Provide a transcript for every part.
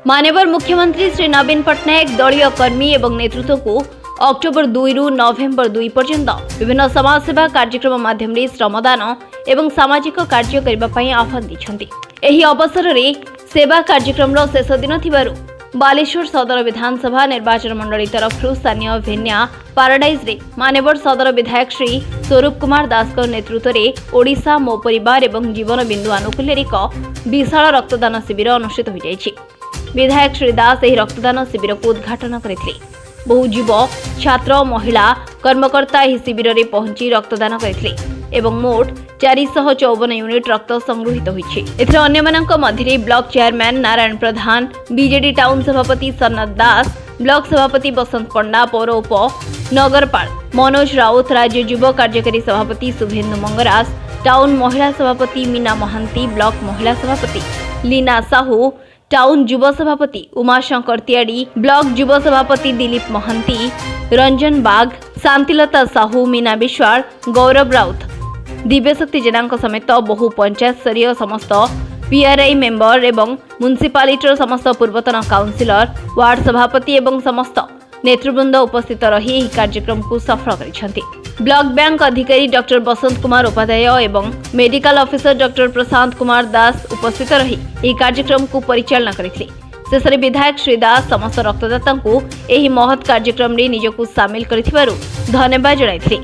माननीय मुख्यमंत्री श्री नवीन पट्टनायक दलीय कर्मी एवं नेतृत्व को अक्टोबर 2 रु नवेम्बर 2 पर्यंत विभिन्न समाजसेवा कार्यक्रम माध्यम श्रमदान एवं सामाजिक कार्य करने आह्वान दी। एही अवसर में सेवा कार्यक्रम शेष दिन थिबारु बालेश्वर सदर विधानसभा निर्वाचन मंडली तरफ स्थानीय भेन्या पाराडाइज रे मानेवर सदर विधायक श्री स्वरूप कुमार दास नेतृत्व में ओडिशा मो परिवार एवं जीवन बिंदु आनुकूल्य एक विशाल रक्तदान शिविर अनुष्ठित हो जायछि। विधायक श्री दास एही रक्तदान शिविर को उद्घाटन करथिले। बहु युव छात्र महिला कर्मकर्ता एही शिविर में पहुंची रक्तदान करथिले एवं मोट 454 यूनिट रक्त संगृहित होइछि। एथिरे अन्यमानक मध्यरे ब्लॉक चेयरमैन नारायण प्रधान, बीजेडी टाउन सभापति सन्नत दास, ब्लॉक सभापति बसंत पंडा, पौर उप नगरपाल मनोज राउत, राज्य युव कार्यकारी सभापति शुभेन्दु मंगराज, टाउन महिला सभापति मीना महांती, ब्लॉक महिला सभापति लीना साहू, टाउन युव सभापति उमाशंकर त्याड़ी, ब्लॉक युव सभापति दिलीप महांती, रंजन बाग, शांतिलता साहू, मीना विश्वाल, गौरव राउत, दिव्यशक्ति जेना समेत बहु पंचायत स्तरीय समस्त पीआरआई मेंबर एवं म्युनिसिपालिटीर समस्त पूर्वतन काउंसिलर, वार्ड सभापति एवं समस्त नेतृवृंद उपस्थित रही यह कार्यक्रम को सफल करिसेंति। ब्लॉक बैंक अधिकारी डॉक्टर बसंत कुमार उपाध्याय एवं medical officer doctor Prashant Kumar Das उपस्थित रही यह कार्यक्रम को परिचालना करथिले। शेषे विधायक श्री दास समस्त रक्तदाता को यह महत् कार्यक्रम में निजको सामिल करिथिबारु धन्यवाद जणाइथिले।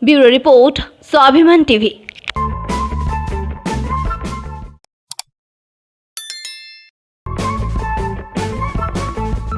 ब्यूरो रिपोर्ट स्वाभिमान टीवी।